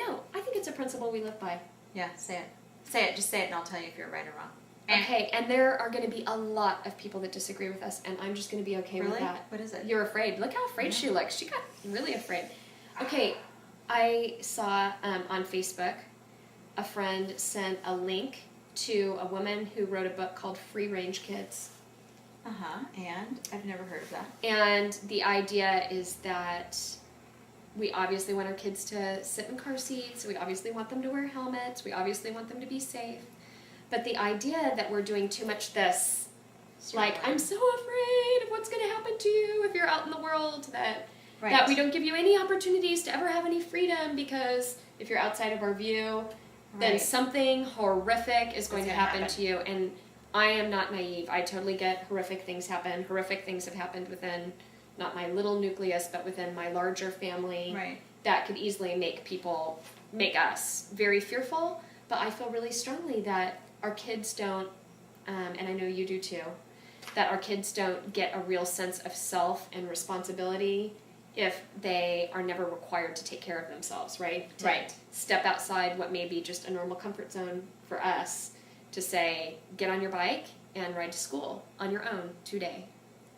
No, I think it's a principle we live by. Yeah, say it. Say it. Just say it, and I'll tell you if you're right or wrong. Okay, and there are going to be a lot of people that disagree with us, and I'm just going to be okay with that. What is it? You're afraid. Look how afraid she looks. She got really afraid. Okay, I saw on Facebook a friend sent a link to a woman who wrote a book called Free Range Kids. And I've never heard of that. And the idea is that we obviously want our kids to sit in car seats. We obviously want them to wear helmets. We obviously want them to be safe. But the idea that we're doing too much this, like, I'm so afraid of what's going to happen to you if you're out in the world, that we don't give you any opportunities to ever have any freedom, because if you're outside of our view, then something horrific is going to happen to you. And I am not naive. I totally get horrific things happen. Horrific things have happened within not my little nucleus, but within my larger family. That could easily make us very fearful. But I feel really strongly that our kids don't, and I know you do too, that our kids don't get a real sense of self and responsibility if they are never required to take care of themselves, right? To step outside what may be just a normal comfort zone for us, to say, get on your bike and ride to school on your own today,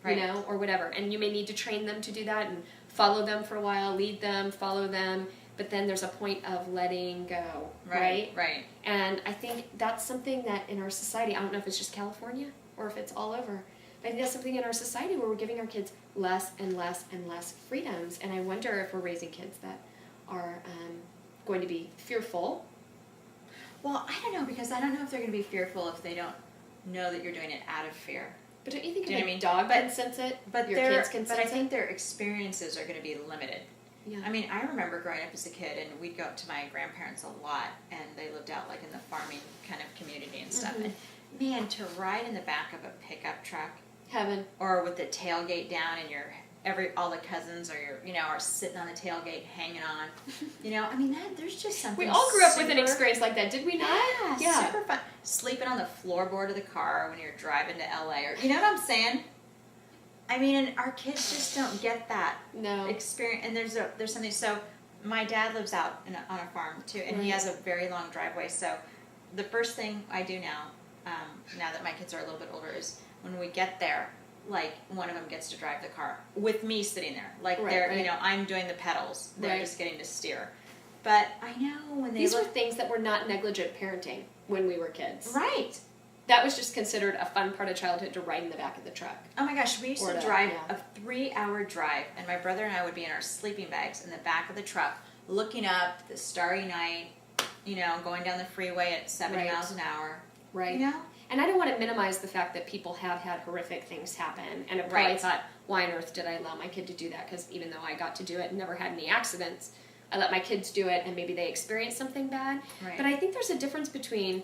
you know, or whatever. And you may need to train them to do that and follow them for a while, lead them, follow them, but then there's a point of letting go, right? And I think that's something that in our society, I don't know if it's just California or if it's all over, but I think that's something in our society where we're giving our kids less and less and less freedoms. And I wonder if we're raising kids that are going to be fearful. Well, I don't know, because I don't know if they're going to be fearful if they don't know that you're doing it out of fear. But don't you think a dog can sense it? But your kids can sense it? But I think their experiences are going to be limited. Yeah. I mean, I remember growing up as a kid, and we'd go up to my grandparents a lot, and they lived out like in the farming kind of community and stuff. And man, to ride in the back of a pickup truck, heaven, or with the tailgate down, and all the cousins are sitting on the tailgate hanging on, I mean, there's just something. We all grew up with an experience like that, did we not? Yeah, super fun. Sleeping on the floorboard of the car when you're driving to LA, or you know what I'm saying? I mean, and our kids just don't get that experience. And there's something. So my dad lives out on a farm too, and he has a very long driveway. So the first thing I do now that my kids are a little bit older, is when we get there, like, one of them gets to drive the car with me sitting there. Like, I'm doing the pedals. They're just getting to steer. But I know when these were things that were not negligent parenting when we were kids. Right. That was just considered a fun part of childhood, to ride in the back of the truck. Oh my gosh, we used to drive a 3-hour drive, and my brother and I would be in our sleeping bags in the back of the truck, looking up the starry night, going down the freeway at 70 miles an hour. Right. And I don't want to minimize the fact that people have had horrific things happen, and have probably thought, why on earth did I allow my kid to do that? Because even though I got to do it and never had any accidents, I let my kids do it, and maybe they experienced something bad. But I think there's a difference between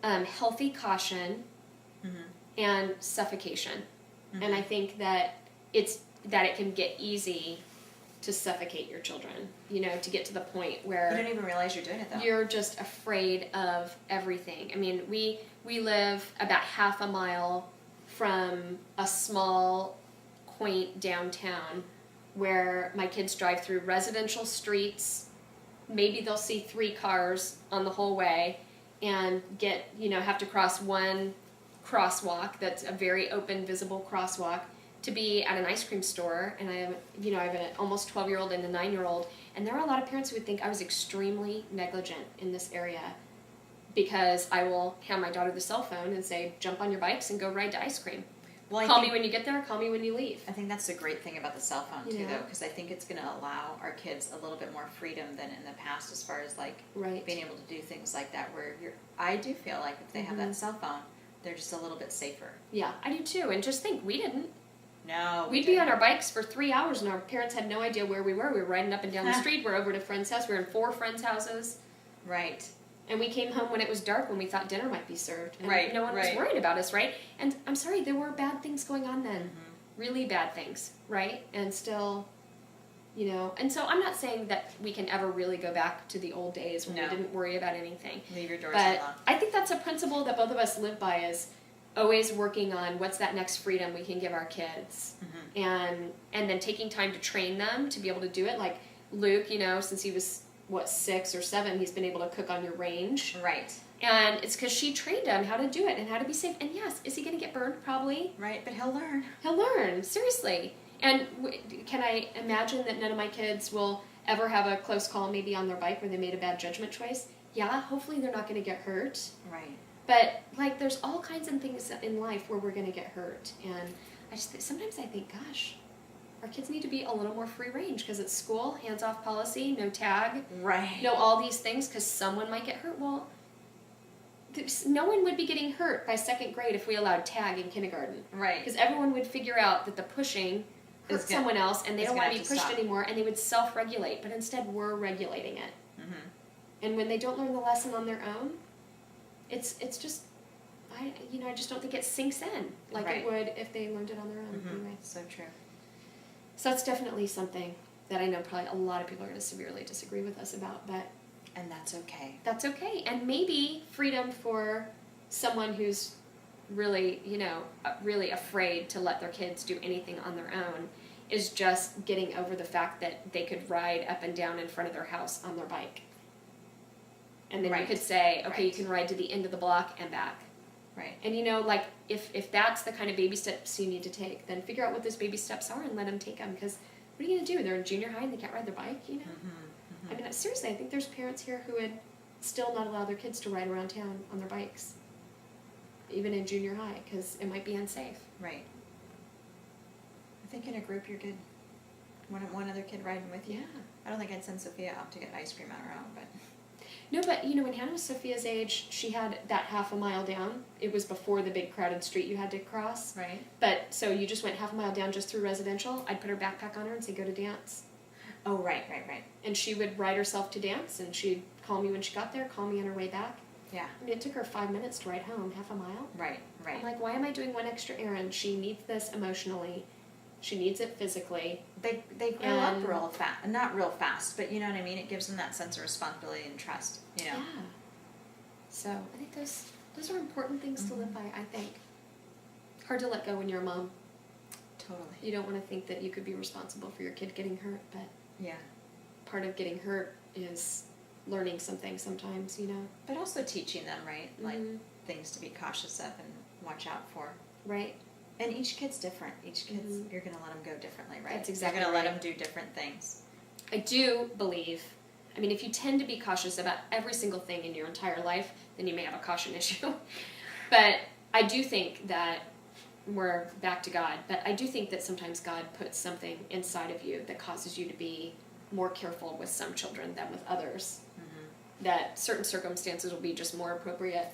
healthy caution and suffocation. And I think that it can get easy to suffocate your children, to get to the point where you don't even realize you're doing it, though. You're just afraid of everything. I mean, we live about half a mile from a small, quaint downtown where my kids drive through residential streets. Maybe they'll see 3 cars on the whole way, and have to cross one crosswalk that's a very open, visible crosswalk, to be at an ice cream store. And I have an almost 12-year-old and a 9-year-old, and there are a lot of parents who would think I was extremely negligent in this area, because I will hand my daughter the cell phone and say, jump on your bikes and go ride to ice cream. Well, call me when you get there, call me when you leave. I think that's the great thing about the cell phone, too, though, because I think it's going to allow our kids a little bit more freedom than in the past, as far as, like, being able to do things like that, where I do feel like if they have that cell phone, they're just a little bit safer. Yeah, I do, too. And just think, we didn't. No, We'd be on our bikes for 3 hours, and our parents had no idea where we were. We were riding up and down the street. We're over at a friend's house. We were in 4 friends' houses. Right. And we came home when it was dark, when we thought dinner might be served. And no one was worried about us, right? And I'm sorry, there were bad things going on then. Really bad things, right? And still, and so I'm not saying that we can ever really go back to the old days when we didn't worry about anything. Leave your doors unlocked. I think that's a principle that both of us live by, is always working on what's that next freedom we can give our kids. And then taking time to train them to be able to do it. Like Luke, since he was 6 or 7, he's been able to cook on your range. Right. And it's because she trained him how to do it and how to be safe. And yes, is he going to get burned? Probably. Right, but he'll learn. He'll learn, seriously. And can I imagine that none of my kids will ever have a close call maybe on their bike where they made a bad judgment choice? Yeah, hopefully they're not going to get hurt. Right. But, like, there's all kinds of things in life where we're going to get hurt. And sometimes I think, gosh, our kids need to be a little more free range because it's school, hands-off policy, no tag. Right. No all these things because someone might get hurt. Well, no one would be getting hurt by 2nd grade if we allowed tag in kindergarten. Right. Because everyone would figure out that the pushing hurts someone else and they don't want to be pushed anymore and they would self-regulate. But instead, we're regulating it. Mm-hmm. And when they don't learn the lesson on their own, it's just, I just don't think it sinks in like it would if they learned it on their own. Mm-hmm. Anyway. So true. So that's definitely something that I know probably a lot of people are going to severely disagree with us about, but... And that's okay. That's okay. And maybe freedom for someone who's really, really afraid to let their kids do anything on their own is just getting over the fact that they could ride up and down in front of their house on their bike. And then you could say, okay, you can ride to the end of the block and back. Right. And if that's the kind of baby steps you need to take, then figure out what those baby steps are and let them take them. Because what are you going to do? They're in junior high and they can't ride their bike, Mm-hmm. I mean, seriously, I think there's parents here who would still not allow their kids to ride around town on their bikes, even in junior high, because it might be unsafe. Right. I think in a group you're good. One other kid riding with you. Yeah. I don't think I'd send Sophia out to get ice cream on her own, but... No, but, when Hannah was Sophia's age, she had that half a mile down. It was before the big crowded street you had to cross. Right. But, so you just went half a mile down just through residential. I'd put her backpack on her and say, go to dance. Oh, right. And she would ride herself to dance, and she'd call me when she got there, call me on her way back. Yeah. I mean, it took her 5 minutes to ride home, half a mile. Right. I'm like, why am I doing one extra errand? She needs this emotionally. She needs it physically. They grow up real fast. Not real fast, but you know what I mean? It gives them that sense of responsibility and trust, Yeah. So, I think those are important things to live by, I think. Hard to let go when you're a mom. Totally. You don't want to think that you could be responsible for your kid getting hurt, but... Yeah. Part of getting hurt is learning something sometimes, But also teaching them, right? Like things to be cautious of and watch out for. Right. And each kid's different. Each kid's, you're going to let them go differently, right? That's exactly You're going to let them do different things. I do believe, if you tend to be cautious about every single thing in your entire life, then you may have a caution issue. But I do think that we're back to God, but I do think that sometimes God puts something inside of you that causes you to be more careful with some children than with others. Mm-hmm. That certain circumstances will be just more appropriate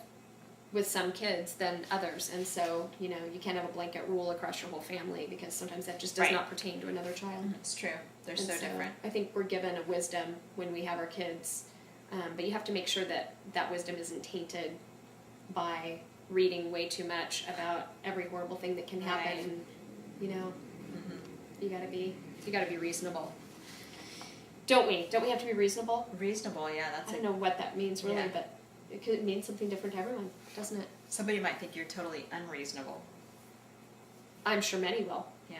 with some kids than others, and so, you can't have a blanket rule across your whole family because sometimes that just does not pertain to another child. It's true. They're so different. I think we're given a wisdom when we have our kids, but you have to make sure that that wisdom isn't tainted by reading way too much about every horrible thing that can happen, and you gotta be reasonable. Don't we have to be reasonable? Reasonable, yeah. I don't know what that means really, but it could mean something different to everyone, doesn't it? Somebody might think you're totally unreasonable. I'm sure many will. Yeah.